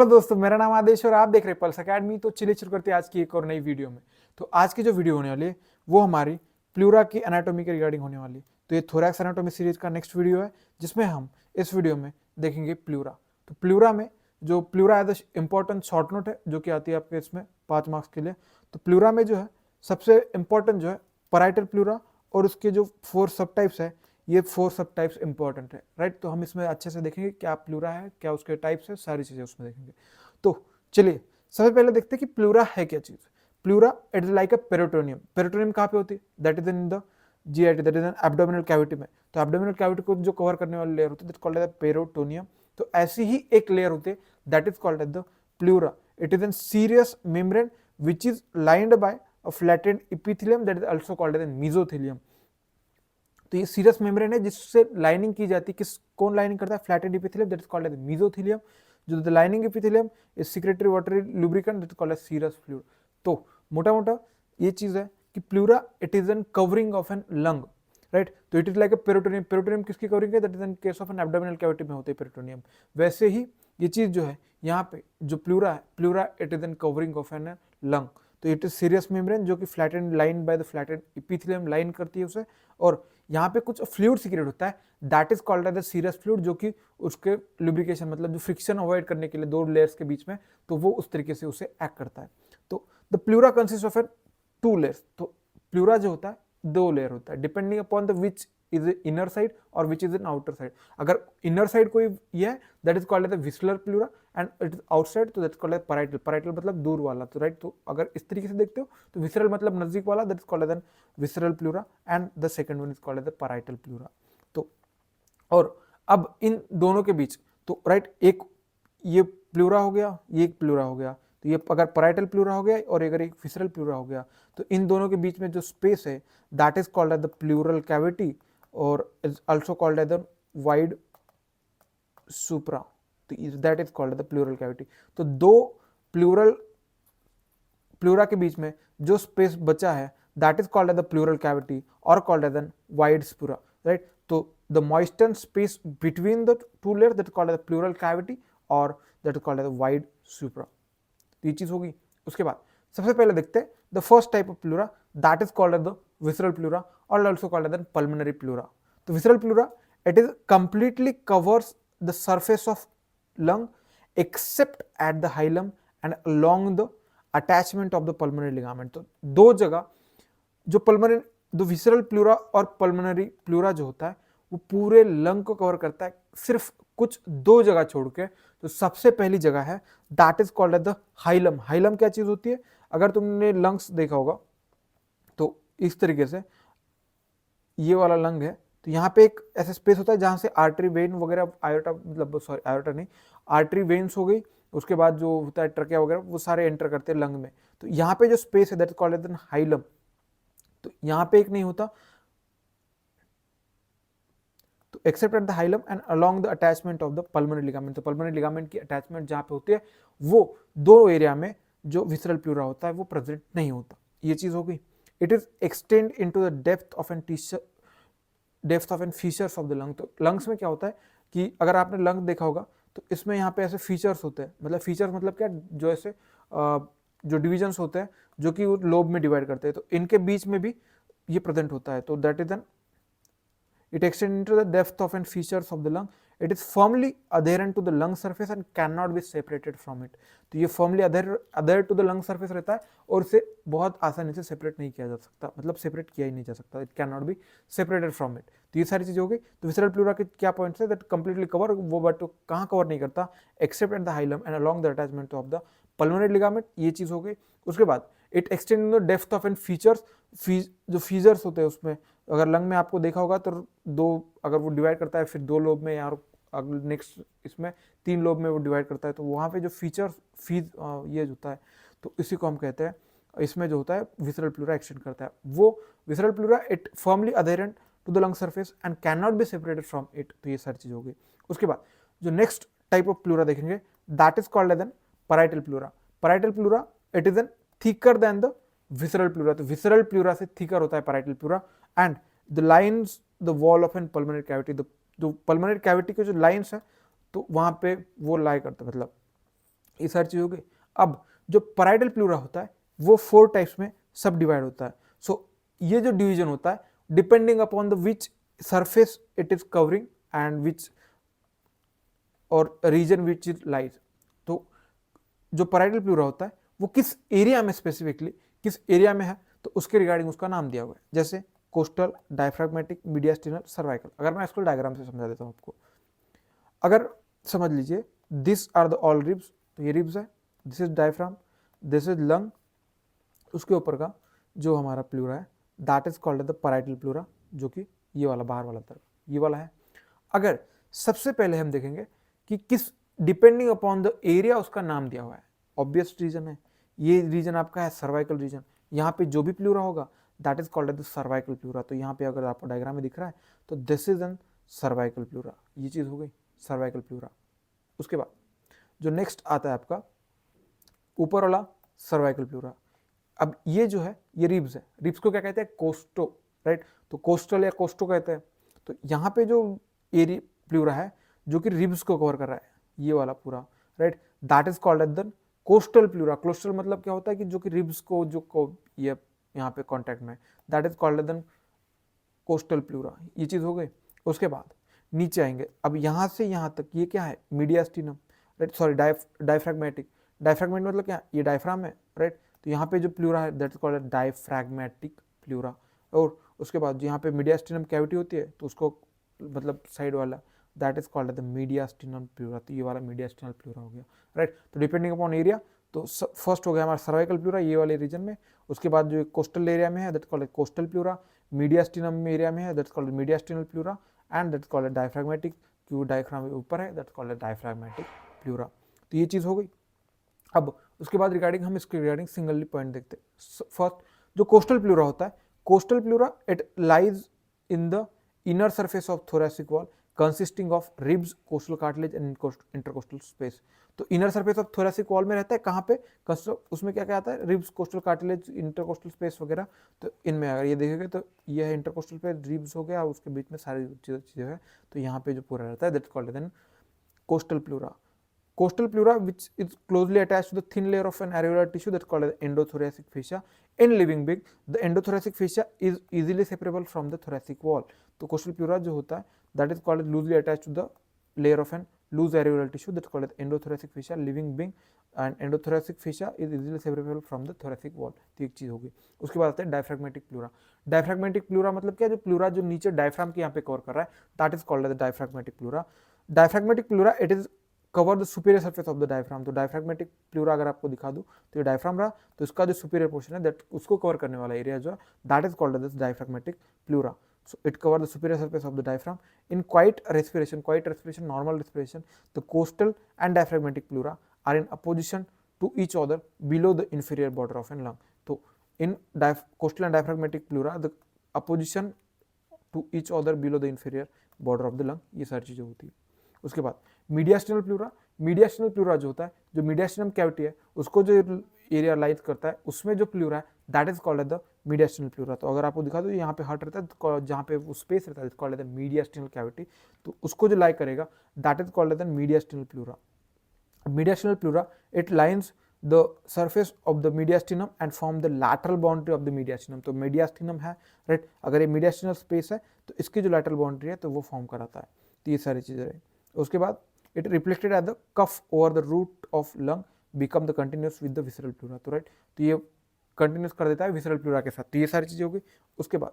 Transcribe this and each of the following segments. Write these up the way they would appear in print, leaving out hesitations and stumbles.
Hello दोस्तों, मेरा नाम आदेश और आप देख रहे हैं पल्स अकेडमी। तो चलिए शुरू करते हैं आज की एक और नई वीडियो में। तो आज की जो वीडियो होने वाली है वो हमारी प्लूरा की एनाटॉमी के रिगार्डिंग होने वाली है। तो ये थोरैक्स एनाटॉमी सीरीज का नेक्स्ट वीडियो है जिसमें हम इस वीडियो में देखेंगे प्लूरा। तो प्लूरा में जो pleura as important short note है जो कि आती है आपके इसमें 5 मार्क्स के लिए। तो प्लूरा में जो है सबसे इंपॉर्टेंट जो है पैराइटल प्लूरा और उसके जो 4 सब टाइप्स है, ये 4 सब टाइप्स इंपॉर्टेंट है, राइट। तो हम इसमें अच्छे से देखेंगे क्या प्लूरा है, क्या उसके टाइप्स है, सारी चीजें उसमें देखेंगे। तो चलिए सबसे पहले देखते हैं कि प्लूरा है क्या चीज। Pleura it is like a peritoneum. Peritoneum कहाँ पे होती है? That is in the GIT, that is an abdominal cavity में। तो एब्डोमिनल कैविटी को जो कवर करने वाली लेयर होती है that called as the peritoneum. तो ऐसी ही एक लेयर होती है that is called as the pleura. It is an serious membrane which is lined by a flattened epithelium that is also called as mesothelium। तो ये सीरस मेम्ब्रेन है जिससे लाइनिंग की जाती है। कौन लाइनिंग करता है? Flattened epithelium that is called as mesothelium. जो the lining epithelium is secretory watery lubricant that is called as serous fluid. तो मोटा मोटा ये चीज है कि pleura it is an covering of an lung, right. तो it is like a peritoneum. Peritoneum किसकी कवरिंग है? That is in case of an abdominal cavity में होते हैं पेरिटोनियम। वैसे ही ये चीज जो है यहाँ पे जो प्लूरा है, pleura it is an covering of an lung. तो इट इज सीरियस मेम्ब्रेन जो कि flattened line by the flattened epithelium line करती है उसे। और यहाँ पे कुछ फ्लूइड सीक्रेट होता है that is called as the serous fluid, जो कि उसके लुब्रिकेशन मतलब जो फ्रिक्शन अवॉइड करने के लिए दो लेयर्स के बीच में, तो वो उस तरीके से उसे एक्ट करता है। तो the pleura consist of an 2 layers. तो प्लूरा जो होता है 2 लेयर होता है depending upon the which is inner side और which is in outer side. अगर इनर साइड कोई ये है that is called as the visceral pleura and it is outside तो that is called as parietal. Parietal मतलब दूर वाला, तो राइट। तो अगर इस तरीके से देखते हो तो विसरल मतलब नजदीक वाला that is called as visceral pleura and the second one is called as the parietal pleura. तो और अब इन दोनों के बीच तो राइट एक ये प्लूरा हो गया, ये एक प्लूरा हो गया। तो ये अगर पैराइटल प्लूरा हो गया और अगर एक विसरल प्लूरा हो गया तो इन दोनों के बीच में जो स्पेस है that is called as the pleural cavity और is also called as the wide supra. तो that is called the pleural cavity. तो दो प्लूरा के बीच में जो स्पेस बचा है that is called as the pleural cavity और called as an wide supra, right. तो the moistened space between the 2 layer that is called as the pleural cavity और that is called as the wide supra. तो ये चीज होगी। उसके बाद सबसे पहले देखते हैं the first type of pleura that is called as the visceral pleura और also called as the pulmonary pleura. तो visceral pleura it is completely covers the surface of lung except at the hilum and along the attachment of the pulmonary ligament। तो दो जगह जो pulmonary जो visceral pleura और pulmonary pleura जो होता है वो पूरे लंग को कवर करता है सिर्फ कुछ 2 जगह छोड़ के। तो सबसे पहली जगह है that is called as the hilum. Hilum क्या चीज होती है? अगर तुमने लंग्स देखा होगा तो इस तरीके से ये वाला लंग है तो यहाँ पे एक ऐसा स्पेस होता है जहां से आर्टरी वेन वगैरह आयोटा मतलब सॉरी आयोटा नहीं आर्टरी वेन्स हो गई, उसके बाद जो होता है ट्रकिया वगैरह वो सारे एंटर करते हैं लंग में। तो यहाँ पे जो स्पेस है that is called as an hilum. तो यहाँ पे एक नहीं होता तो except at the hilum and along the attachment of the pulmonary ligament. तो पल्मोनरी लिगामेंट की अटैचमेंट जहाँ पे होती है वो 2 एरिया में जो विसरल प्लूरा होता है वो प्रेजेंट नहीं होता। ये चीज हो गई। It is extend into the depth of an features of the lung. तो लंग्स में क्या होता है कि अगर आपने लंग देखा होगा तो इसमें यहाँ पे ऐसे फीचर्स होते हैं। मतलब फीचर्स मतलब क्या? जो ऐसे जो डिविजन्स होते हैं जो कि वो लोब में डिवाइड करते हैं, तो इनके बीच में भी ये प्रेजेंट होता है। तो that is N it extends into the depth of and features of the lung। It is firmly adherent to the lung surface and cannot be separated from it। तो ये firmly adhere to the lung surface रहता है और इसे बहुत आसानी से separate नहीं किया जा सकता, मतलब सेपरेट किया ही नहीं जा सकता। It can not be separated from it. तो ये सारी चीजें हो गई। तो विसरल प्लूरा के क्या पॉइंट्स है? दैट कंप्लीटली कवर वो, बट कहाँ कवर नहीं करता? Except at the hilum and along the attachment of the pulmonary ligament. ये चीज हो गई। उसके बाद it extend in the depth of an features. जो फीचर्स होते हैं उसमें अगर लंग में आपको देखा होगा तो 2 अगर वो डिवाइड करता है फिर 2 लोब में या नेक्स्ट इसमें 3 लोब में वो डिवाइड करता है। तो वहाँ पे जो ये जो होता है तो इसी को हम कहते हैं, इसमें जो होता है विसरल प्लूरा एक्सटेंड करता है। वो visceral pleura it firmly adherent to the lung surface and can not be separated from it. तो ये सारी चीज हो गई। उसके बाद जो नेक्स्ट टाइप ऑफ प्लूरा देखेंगे that is called as an parietal pleura. Parietal pleura it is an thicker than the visceral pleura. तो विसरल प्लूरा से थिकर होता है parietal pleura and the lines the wall of an pulmonary cavity. जो pulmonary cavity के जो lines है तो वहां पे वो लाई करते मतलब ये सारी चीज हो गई। अब जो पैराइटल प्लूरा होता है वो 4 टाइप्स में सब डिवाइड होता है। सो ये जो डिवीजन होता है depending upon the which surface it is covering and which और रीजन विच इज लाइज। तो जो पैराइटल प्लूरा होता है वो किस एरिया में स्पेसिफिकली किस एरिया में है तो उसके रिगार्डिंग उसका नाम दिया हुआ है, जैसे कोस्टल, डायफ्राग्मेटिक, मीडियास्टिनल, सर्वाइकल। अगर मैं इसको डायग्राम से समझा देता हूँ आपको, अगर समझ लीजिए this are the all ribs, तो ये रिब्स है, this is diaphragm, this is lung, उसके ऊपर का जो हमारा प्लूरा है that is called the parietal pleura, जो कि ये वाला बाहर वाला तरफ ये वाला है। अगर सबसे पहले हम देखेंगे कि किस डिपेंडिंग अपॉन द एरिया उसका नाम दिया हुआ है, ऑब्वियस रीजन है, ये रीजन आपका है सर्वाइकल रीजन, यहाँ पे जो भी प्लूरा होगा that is called the cervical pleura. तो यहाँ पे अगर आपको डायग्राम में दिख रहा है तो this is an cervical pleura, ये चीज हो गई सर्वाइकल प्लूरा। उसके बाद जो नेक्स्ट आता है आपका ऊपर वाला सर्वाइकल प्लूरा। अब ये जो है ये रिब्स है, रिब्स को क्या कहते हैं, कोस्टो, राइट। तो कोस्टल या कोस्टो कहते हैं। तो यहाँ पे जो एरी प्लूरा है जो कि रिब्स को कवर कर रहा है ये वाला पूरा, right, that is called at the coastal pleura. Coastal मतलब क्या होता है कि जो कि रिब्स को ये यहाँ पे कॉन्टेक्ट में, that is called at the coastal pleura. ये चीज हो गई। उसके बाद नीचे आएंगे, अब यहाँ से यहाँ तक ये क्या है, mediastinum, right, sorry diaphragmatic. Diaphragmatic मतलब क्या, ये डायफ्राम है, राइट। तो यहाँ पे जो प्लूरा है that is called diaphragmatic pleura. और उसके बाद यहाँ पे मीडियास्टिनम कैविटी होती है तो उसको मतलब साइड वाला that is called the mediastinal pleura. तो ये वाला मीडियास्टिनल प्लूरा हो गया, राइट। तो डिपेंडिंग अपॉन एरिया, तो फर्स्ट हो गया हमारा सर्वाइकल प्लूरा ये वाले रीजन में। उसके बाद जो कोस्टल एरिया में है that called coastal pleura, mediastinum area में है that's called mediastinal pleura, and that's called diaphragmatic, क्यों डायफ्राम ऊपर है दैट्स कॉल्ड डायफ्रैग्मेटिक प्लूरा। तो ये चीज़ हो गई। अब उसके बाद रिगार्डिंग हम इसके रिगार्डिंग सिंगलली पॉइंट देखते हैं। फर्स्ट जो कोस्टल प्लूरा होता है, costal pleura it lies in the inner surface of thoracic wall consisting of ribs, costal cartilage and intercostal space. तो inner surface of thoracic wall में रहता है, कहाँ पे, उसमें क्या क्या आता है, ribs, costal cartilage, intercostal space वगैरह। तो इनमें अगर ये देखेंगे तो ये है इंटरकोस्टल स्पेस, रिब्स हो गया, उसके बीच में सारी चीज़ें है। तो यहाँ पे जो पूरा रहता है that's called then costal pleura. Coastal pleura, which is closely attached to the thin layer of an areolar tissue that's called as endothoracic fascia. In living being, the endothoracic fascia is easily separable from the thoracic wall. तो coastal pleura जो होता है that is called loosely attached to the layer of an loose areolar tissue that's called as endothoracic fascia. Living being and endothoracic fascia is easily separable from the thoracic wall. तो एक चीज होगी। उसके बाद आता है डायफ्रैग्मेटिक प्लूरा। डायफ्रैग्मेटिक प्लूरा मतलब क्या, जो प्लूरा जो नीचे डायफ्राम के यहाँ पे कवर कर रहा है that is called as diaphragmatic pleura. Diaphragmatic pleura it is cover the superior surface of the diaphragm. तो डायफ्रैग्मेटिक प्लूरा अगर आपको दिखा दूं तो ये डायफ्राम रहा, तो इसका जो सुपीरियर पोर्शन है दैट उसको कवर करने वाला एरिया जो है that is called as diaphragmatic pleura. So it cover the superior surface of the diaphragm in quiet respiration, normal respiration. The costal and diaphragmatic pleura are in apposition to each other below the inferior border of an lung. तो in costal and diaphragmatic pleura the apposition to each other below the inferior border of the lung, ये सारी चीजें होती है। उसके बाद mediastinal pleura. Mediastinal pleura जो होता है, जो मीडियास्टिनम कैविटी है उसको जो एरिया लाइज करता है उसमें जो प्लूरा है that is called the mediastinal pleura. तो अगर आपको दिखा दो यहाँ पे हट रहता है, जहाँ पे वो स्पेस रहता है कॉल्ड द मीडियास्टिनल कैविटी, तो उसको जो लाई करेगा that is called the mediastinal pleura. Mediastinal pleura it lines the surface of the mediastinum and form the lateral boundary of the mediastinum। तो mediastinum है, राइट, अगर ये mediastinal space है तो इसकी जो lateral boundary है तो वो फॉर्म कराता है। तो ये सारी चीजें रही। उसके बाद it reflected at the cuff over the root of lung become the continuous with the visceral pleura. तो राइट, तो ये कंटिन्यूस कर देता है विसरल प्लूरा के साथ। तो ये सारी चीजें हो गई। उसके बाद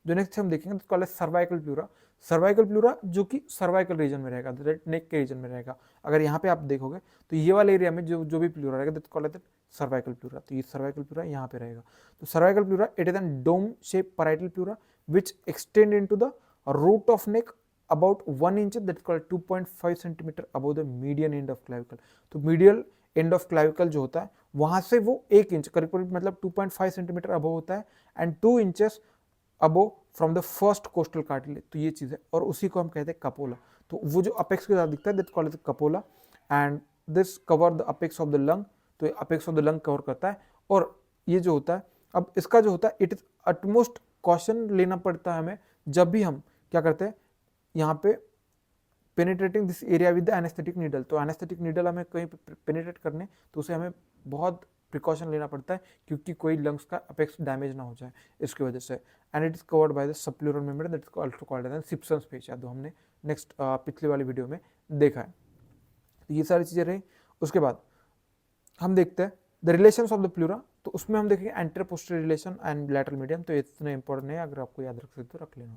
जो नेक्स्ट हम देखेंगे तो कॉल है सर्वाइकल प्लूरा। सर्वाइकल प्लूरा जो कि सर्वाइकल रीजन में रहेगा, नेक के रीजन में रहेगा। अगर यहाँ पे आप देखोगे तो ये वाले एरिया में जो भी प्लूरा रहेगा दैट कॉल्ड है सर्वाइकल प्लूरा। तो ये सर्वाइकल प्लूरा यहाँ पे रहेगा। तो cervical pleura it is an dome shape parietal pleura which extend into the root of neck about 1 inch, that's called 2.5 centimeter above the median end of clavicle। तो medial end of clavicle जो होता है वहां से वो 1 inch करीब करीब मतलब 2.5 सेंटीमीटर अबव होता है and 2 inches above from the first costal cartilage. तो ये चीज है और उसी को हम कहते हैं कपोला। तो वो जो अपेक्स के साथ दिखता है that's called cupola and this cover the apex of the lung. तो apex of the lung cover करता है। और ये जो होता है, अब इसका जो होता है इट इज अटमोस्ट कॉशन लेना पड़ता है हमें जब भी हम क्या करते हैं यहाँ पे penetrating this area with the anaesthetic needle, तो एनेस्थेटिक नीडल हमें कहीं पेनिट्रेट करने तो उसे हमें बहुत प्रिकॉशन लेना पड़ता है क्योंकि कोई लंग्स का अपेक्स डैमेज ना हो जाए इसकी वजह से। And it is covered by the subpleural membrane that is also called as Sibson's fascia, जो हमने नेक्स्ट पिछले वाली वीडियो में देखा है। तो ये सारी चीज़ें रही। उसके बाद हम देखते हैं the relations of the pleura, तो उसमें हम देखेंगे anterior posterior relation and lateral medium, तो इतना इंपॉर्टेंट नहीं है, अगर आपको याद रख सकते तो रख लेना।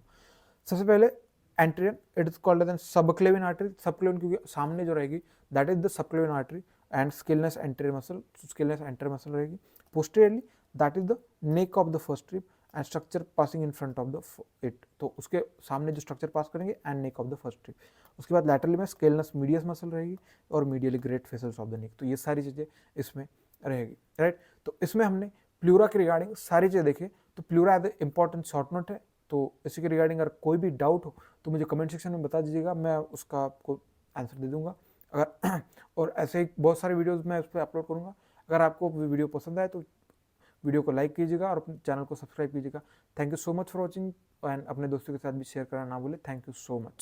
सबसे पहले anterior, it is called as subclavian artery, subclavian क्योंकि सामने जो रहेगी that is the subclavian artery and scalenus anterior muscle, scalenus anterior muscle रहेगी। Posteriorly that is the neck of the first rib and structure passing in front of the it, तो उसके सामने जो structure pass करेंगे and neck of the first rib. उसके बाद laterally में scalenus medius muscle रहेगी और medially great फेसल्स of the neck, तो ये सारी चीज़ें इसमें रहेगी, राइट। तो इसमें हमने प्लूरा के रिगार्डिंग सारी चीज़ें देखी। तो pleura as important short note है, तो इसी के रिगार्डिंग अगर कोई भी डाउट हो तो मुझे कमेंट सेक्शन में बता दीजिएगा, मैं उसका आपको आंसर दे दूंगा। अगर और ऐसे ही बहुत सारे वीडियोस मैं उस पर अपलोड करूंगा। अगर आपको वीडियो पसंद आए तो वीडियो को लाइक कीजिएगा और अपने चैनल को सब्सक्राइब कीजिएगा। Thank you so much for watching and अपने दोस्तों के साथ भी शेयर करना ना भूलें। Thank you so much.